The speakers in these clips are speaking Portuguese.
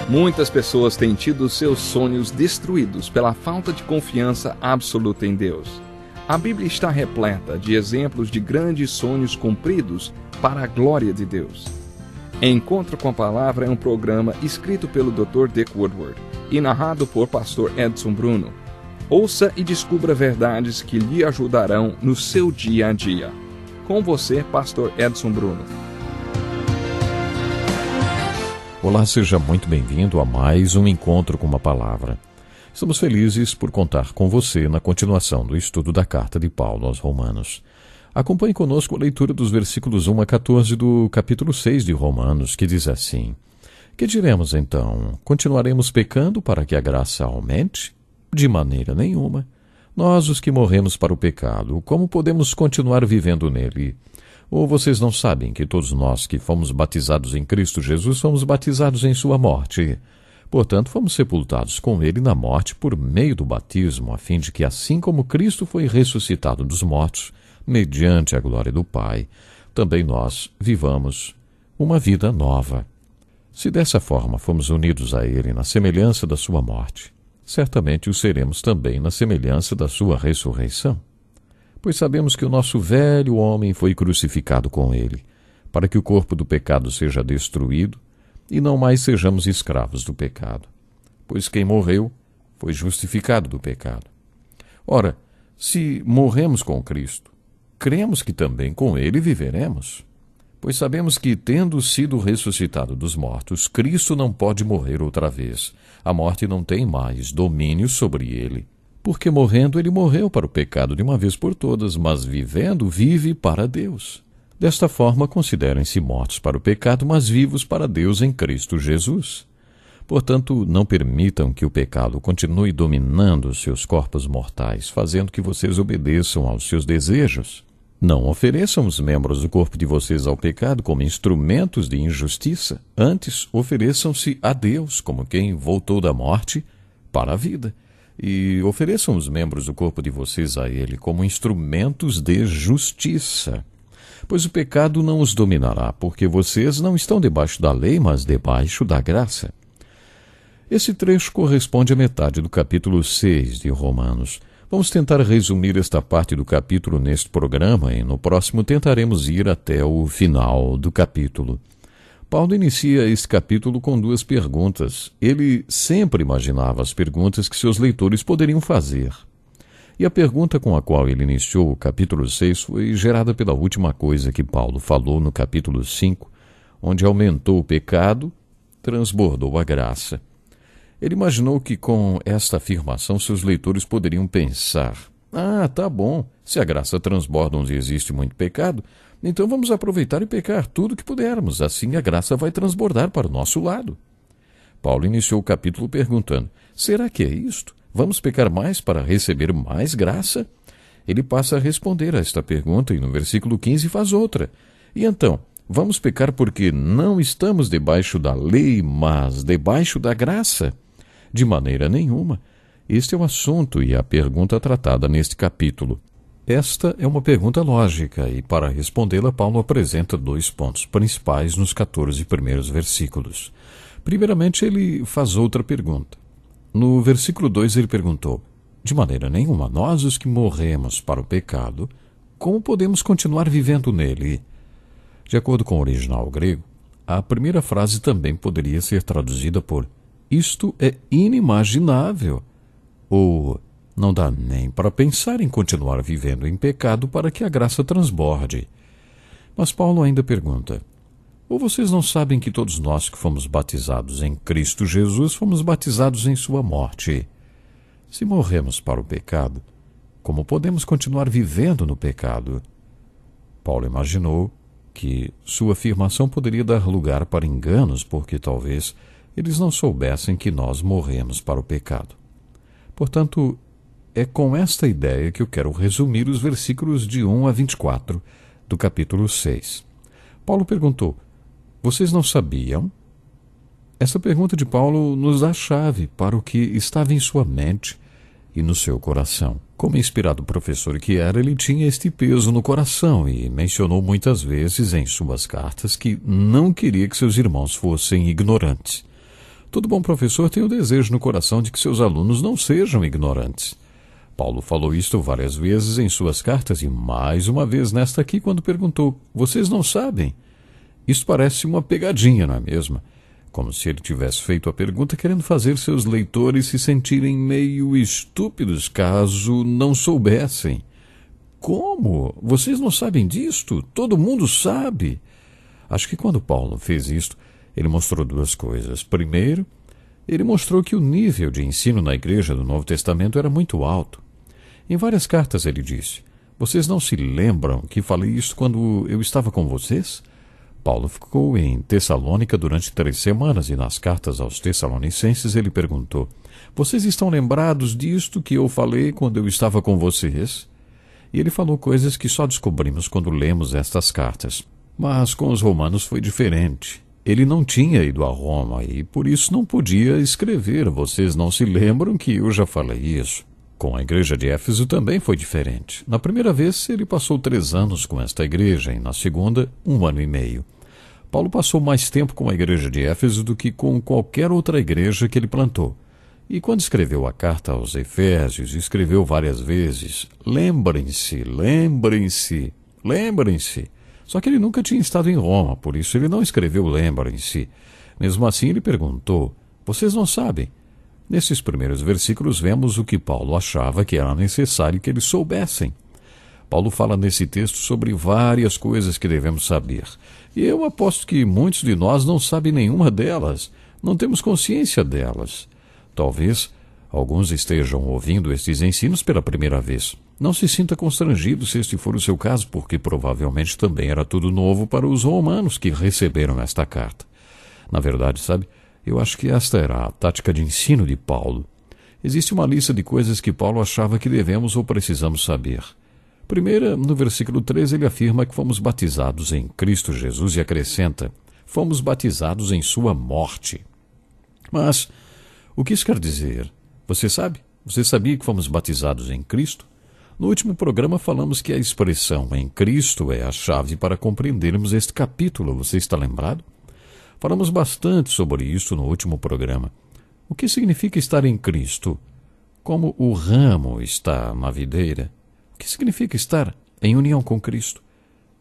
Muitas pessoas têm tido seus sonhos destruídos pela falta de confiança absoluta em Deus. A Bíblia está repleta de exemplos de grandes sonhos cumpridos para a glória de Deus. Encontro com a Palavra é um programa escrito pelo Dr. Dick Woodward e narrado por Pastor Edson Bruno. Ouça e descubra verdades que lhe ajudarão no seu dia a dia. Com você, Pastor Edson Bruno. Olá, seja muito bem-vindo a mais um Encontro com uma Palavra. Estamos felizes por contar com você na continuação do estudo da carta de Paulo aos Romanos. Acompanhe conosco a leitura dos versículos 1 a 14 do capítulo 6 de Romanos, que diz assim: Que diremos então? Continuaremos pecando para que a graça aumente? De maneira nenhuma. Nós, os que morremos para o pecado, como podemos continuar vivendo nele? Ou vocês não sabem que todos nós que fomos batizados em Cristo Jesus fomos batizados em sua morte? Portanto, fomos sepultados com ele na morte por meio do batismo, a fim de que, assim como Cristo foi ressuscitado dos mortos, mediante a glória do Pai, também nós vivamos uma vida nova. Se dessa forma fomos unidos a ele na semelhança da sua morte, certamente o seremos também na semelhança da sua ressurreição. Pois sabemos que o nosso velho homem foi crucificado com ele, para que o corpo do pecado seja destruído e não mais sejamos escravos do pecado. Pois quem morreu foi justificado do pecado. Ora, se morremos com Cristo, cremos que também com ele viveremos. Pois sabemos que, tendo sido ressuscitado dos mortos, Cristo não pode morrer outra vez. A morte não tem mais domínio sobre ele. Porque morrendo ele morreu para o pecado de uma vez por todas, mas vivendo vive para Deus. Desta forma considerem-se mortos para o pecado, mas vivos para Deus em Cristo Jesus. Portanto, não permitam que o pecado continue dominando seus corpos mortais, fazendo que vocês obedeçam aos seus desejos. Não ofereçam os membros do corpo de vocês ao pecado como instrumentos de injustiça. Antes, ofereçam-se a Deus como quem voltou da morte para a vida. E ofereçam os membros do corpo de vocês a ele como instrumentos de justiça. Pois o pecado não os dominará, porque vocês não estão debaixo da lei, mas debaixo da graça. Esse trecho corresponde à metade do capítulo 6 de Romanos. Vamos tentar resumir esta parte do capítulo neste programa e no próximo tentaremos ir até o final do capítulo. Paulo inicia este capítulo com duas perguntas. Ele sempre imaginava as perguntas que seus leitores poderiam fazer. E a pergunta com a qual ele iniciou o capítulo 6 foi gerada pela última coisa que Paulo falou no capítulo 5, onde aumentou o pecado, transbordou a graça. Ele imaginou que com esta afirmação seus leitores poderiam pensar: tá bom, se a graça transborda onde existe muito pecado, então vamos aproveitar e pecar tudo que pudermos, assim a graça vai transbordar para o nosso lado. Paulo iniciou o capítulo perguntando: será que é isto? Vamos pecar mais para receber mais graça? Ele passa a responder a esta pergunta e no versículo 15 faz outra. E então, vamos pecar porque não estamos debaixo da lei, mas debaixo da graça? De maneira nenhuma. Este é o assunto e a pergunta tratada neste capítulo. Esta é uma pergunta lógica e, para respondê-la, Paulo apresenta dois pontos principais nos 14 primeiros versículos. Primeiramente, ele faz outra pergunta. No versículo 2, ele perguntou: de maneira nenhuma, nós, os que morremos para o pecado, como podemos continuar vivendo nele? De acordo com o original grego, a primeira frase também poderia ser traduzida por: isto é inimaginável, ou não dá nem para pensar em continuar vivendo em pecado para que a graça transborde. Mas Paulo ainda pergunta: ou vocês não sabem que todos nós que fomos batizados em Cristo Jesus fomos batizados em sua morte? Se morremos para o pecado, como podemos continuar vivendo no pecado? Paulo imaginou que sua afirmação poderia dar lugar para enganos, porque talvez eles não soubessem que nós morremos para o pecado. Portanto, é com esta ideia que eu quero resumir os versículos de 1 a 24 do capítulo 6. Paulo perguntou: vocês não sabiam? Essa pergunta de Paulo nos dá a chave para o que estava em sua mente e no seu coração. Como inspirado professor que era, ele tinha este peso no coração e mencionou muitas vezes em suas cartas que não queria que seus irmãos fossem ignorantes. Todo bom professor tem o desejo no coração de que seus alunos não sejam ignorantes. Paulo falou isto várias vezes em suas cartas e mais uma vez nesta aqui quando perguntou: vocês não sabem? Isto parece uma pegadinha, não é mesmo? Como se ele tivesse feito a pergunta querendo fazer seus leitores se sentirem meio estúpidos caso não soubessem. Como? Vocês não sabem disto? Todo mundo sabe. Acho que quando Paulo fez isto, ele mostrou duas coisas. Primeiro, ele mostrou que o nível de ensino na igreja do Novo Testamento era muito alto. Em várias cartas ele disse: vocês não se lembram que falei isto quando eu estava com vocês? Paulo ficou em Tessalônica durante 3 semanas e nas cartas aos Tessalonicenses ele perguntou: vocês estão lembrados disto que eu falei quando eu estava com vocês? E ele falou coisas que só descobrimos quando lemos estas cartas. Mas com os romanos foi diferente. Ele não tinha ido a Roma e por isso não podia escrever: vocês não se lembram que eu já falei isso? Com a igreja de Éfeso também foi diferente. Na primeira vez ele passou 3 anos com esta igreja e na segunda 1 ano e meio. Paulo passou mais tempo com a igreja de Éfeso do que com qualquer outra igreja que ele plantou. E quando escreveu a carta aos Efésios, escreveu várias vezes: lembrem-se, lembrem-se, lembrem-se. Só que ele nunca tinha estado em Roma, por isso ele não escreveu lembrem-se. Mesmo assim ele perguntou: vocês não sabem? Nesses primeiros versículos vemos o que Paulo achava que era necessário que eles soubessem. Paulo fala nesse texto sobre várias coisas que devemos saber. E eu aposto que muitos de nós não sabem nenhuma delas, não temos consciência delas. Talvez alguns estejam ouvindo estes ensinos pela primeira vez. Não se sinta constrangido se este for o seu caso, porque provavelmente também era tudo novo para os romanos que receberam esta carta. Na verdade, sabe, eu acho que esta era a tática de ensino de Paulo. Existe uma lista de coisas que Paulo achava que devemos ou precisamos saber. Primeira, no versículo 13, ele afirma que fomos batizados em Cristo Jesus e acrescenta: fomos batizados em sua morte. Mas o que isso quer dizer? Você sabe? Você sabia que fomos batizados em Cristo? No último programa falamos que a expressão em Cristo é a chave para compreendermos este capítulo. Você está lembrado? Falamos bastante sobre isso no último programa. O que significa estar em Cristo? Como o ramo está na videira? O que significa estar em união com Cristo?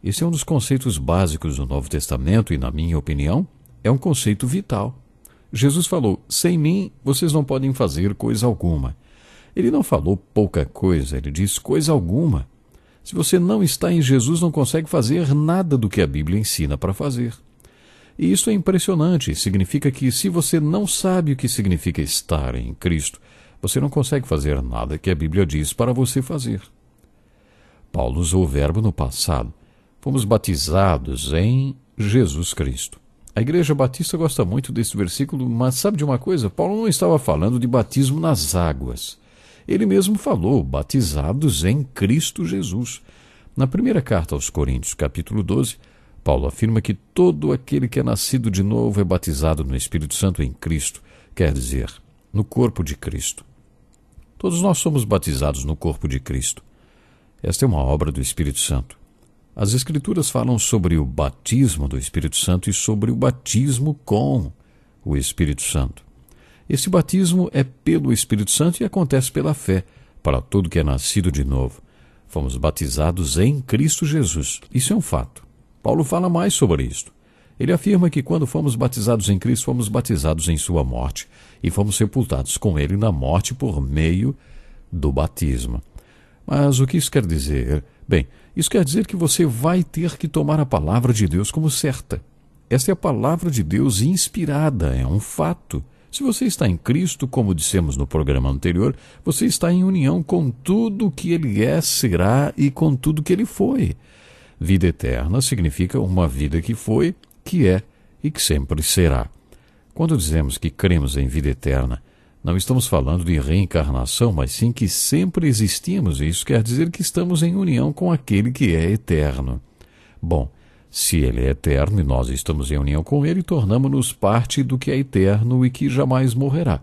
Esse é um dos conceitos básicos do Novo Testamento e, na minha opinião, é um conceito vital. Jesus falou: sem mim vocês não podem fazer coisa alguma. Ele não falou pouca coisa, ele diz coisa alguma. Se você não está em Jesus, não consegue fazer nada do que a Bíblia ensina para fazer. E isso é impressionante. Significa que se você não sabe o que significa estar em Cristo, você não consegue fazer nada que a Bíblia diz para você fazer. Paulo usou o verbo no passado. Fomos batizados em Jesus Cristo. A Igreja Batista gosta muito desse versículo, mas sabe de uma coisa? Paulo não estava falando de batismo nas águas. Ele mesmo falou: batizados em Cristo Jesus. Na primeira carta aos Coríntios, capítulo 12, Paulo afirma que todo aquele que é nascido de novo é batizado no Espírito Santo em Cristo, quer dizer, no corpo de Cristo. Todos nós somos batizados no corpo de Cristo. Esta é uma obra do Espírito Santo. As Escrituras falam sobre o batismo do Espírito Santo e sobre o batismo com o Espírito Santo. Esse batismo é pelo Espírito Santo e acontece pela fé, para todo que é nascido de novo. Fomos batizados em Cristo Jesus. Isso é um fato. Paulo fala mais sobre isto. Ele afirma que quando fomos batizados em Cristo, fomos batizados em sua morte e fomos sepultados com ele na morte por meio do batismo. Mas o que isso quer dizer? Bem, isso quer dizer que você vai ter que tomar a palavra de Deus como certa. Esta é a palavra de Deus inspirada, é um fato. Se você está em Cristo, como dissemos no programa anterior, você está em união com tudo que Ele é, será e com tudo que Ele foi. Vida eterna significa uma vida que foi, que é e que sempre será. Quando dizemos que cremos em vida eterna, não estamos falando de reencarnação, mas sim que sempre existimos, e isso quer dizer que estamos em união com aquele que é eterno. Bom, se ele é eterno e nós estamos em união com ele, tornamos-nos parte do que é eterno e que jamais morrerá.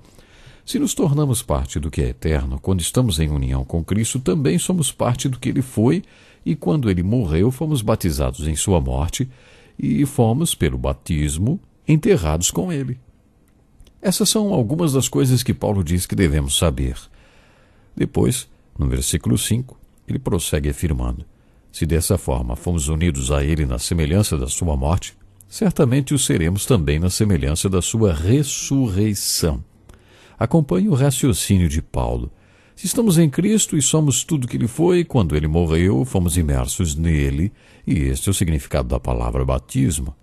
Se nos tornamos parte do que é eterno, quando estamos em união com Cristo, também somos parte do que ele foi, e quando ele morreu, fomos batizados em sua morte e fomos, pelo batismo, enterrados com ele. Essas são algumas das coisas que Paulo diz que devemos saber. Depois, no versículo 5, ele prossegue afirmando: se dessa forma fomos unidos a ele na semelhança da sua morte, certamente o seremos também na semelhança da sua ressurreição. Acompanhe o raciocínio de Paulo. Se estamos em Cristo e somos tudo que ele foi, quando ele morreu, fomos imersos nele, e este é o significado da palavra batismo.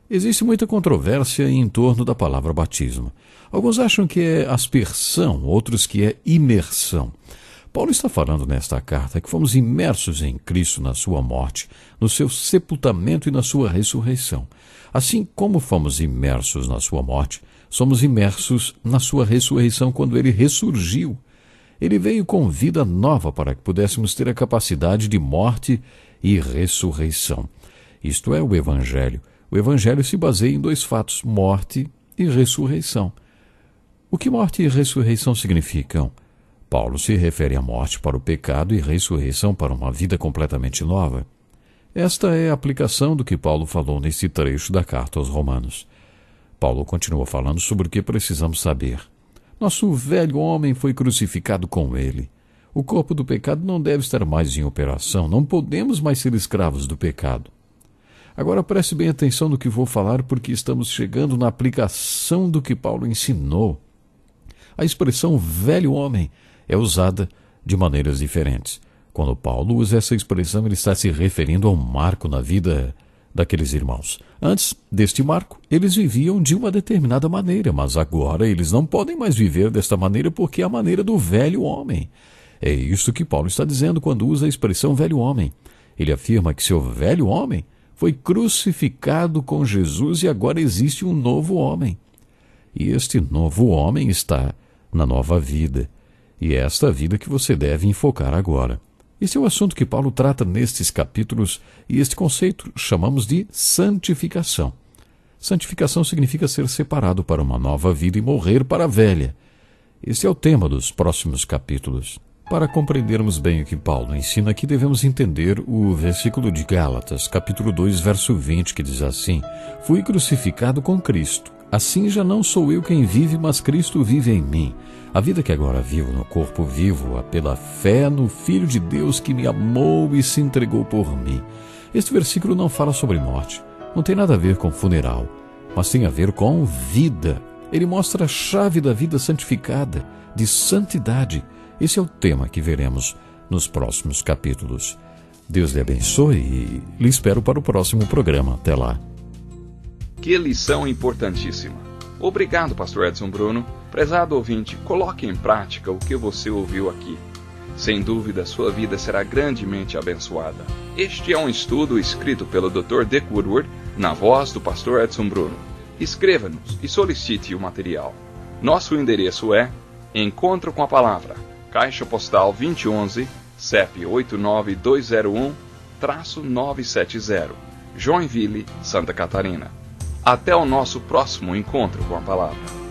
Existe muita controvérsia em torno da palavra batismo. Alguns acham que é aspersão, outros que é imersão. Paulo está falando nesta carta que fomos imersos em Cristo na sua morte, no seu sepultamento e na sua ressurreição. Assim como fomos imersos na sua morte, somos imersos na sua ressurreição quando ele ressurgiu. Ele veio com vida nova para que pudéssemos ter a capacidade de morte e ressurreição. Isto é o Evangelho. O Evangelho se baseia em dois fatos: morte e ressurreição. O que morte e ressurreição significam? Paulo se refere à morte para o pecado e ressurreição para uma vida completamente nova. Esta é a aplicação do que Paulo falou nesse trecho da carta aos Romanos. Paulo continua falando sobre o que precisamos saber. Nosso velho homem foi crucificado com ele. O corpo do pecado não deve estar mais em operação. Não podemos mais ser escravos do pecado. Agora preste bem atenção no que vou falar, porque estamos chegando na aplicação do que Paulo ensinou. A expressão velho homem é usada de maneiras diferentes. Quando Paulo usa essa expressão, ele está se referindo a um marco na vida daqueles irmãos. Antes deste marco, eles viviam de uma determinada maneira, mas agora eles não podem mais viver desta maneira porque é a maneira do velho homem. É isso que Paulo está dizendo quando usa a expressão velho homem. Ele afirma que seu velho homem foi crucificado com Jesus e agora existe um novo homem. E este novo homem está na nova vida. E é esta vida que você deve enfocar agora. Esse é o assunto que Paulo trata nestes capítulos, e este conceito chamamos de santificação. Santificação significa ser separado para uma nova vida e morrer para a velha. Esse é o tema dos próximos capítulos. Para compreendermos bem o que Paulo ensina aqui, devemos entender o versículo de Gálatas, capítulo 2, verso 20, que diz assim: fui crucificado com Cristo. Assim já não sou eu quem vive, mas Cristo vive em mim. A vida que agora vivo no corpo, vivo-a pela fé no Filho de Deus que me amou e se entregou por mim. Este versículo não fala sobre morte. Não tem nada a ver com funeral, mas tem a ver com vida. Ele mostra a chave da vida santificada, de santidade. Esse é o tema que veremos nos próximos capítulos. Deus lhe abençoe e lhe espero para o próximo programa. Até lá. Que lição importantíssima. Obrigado, pastor Edson Bruno. Prezado ouvinte, coloque em prática o que você ouviu aqui. Sem dúvida, sua vida será grandemente abençoada. Este é um estudo escrito pelo Dr. Dick Woodward, na voz do pastor Edson Bruno. Escreva-nos e solicite o material. Nosso endereço é Encontro com a Palavra, Caixa Postal 2011, CEP 89201-970, Joinville, Santa Catarina. Até o nosso próximo encontro com a Palavra.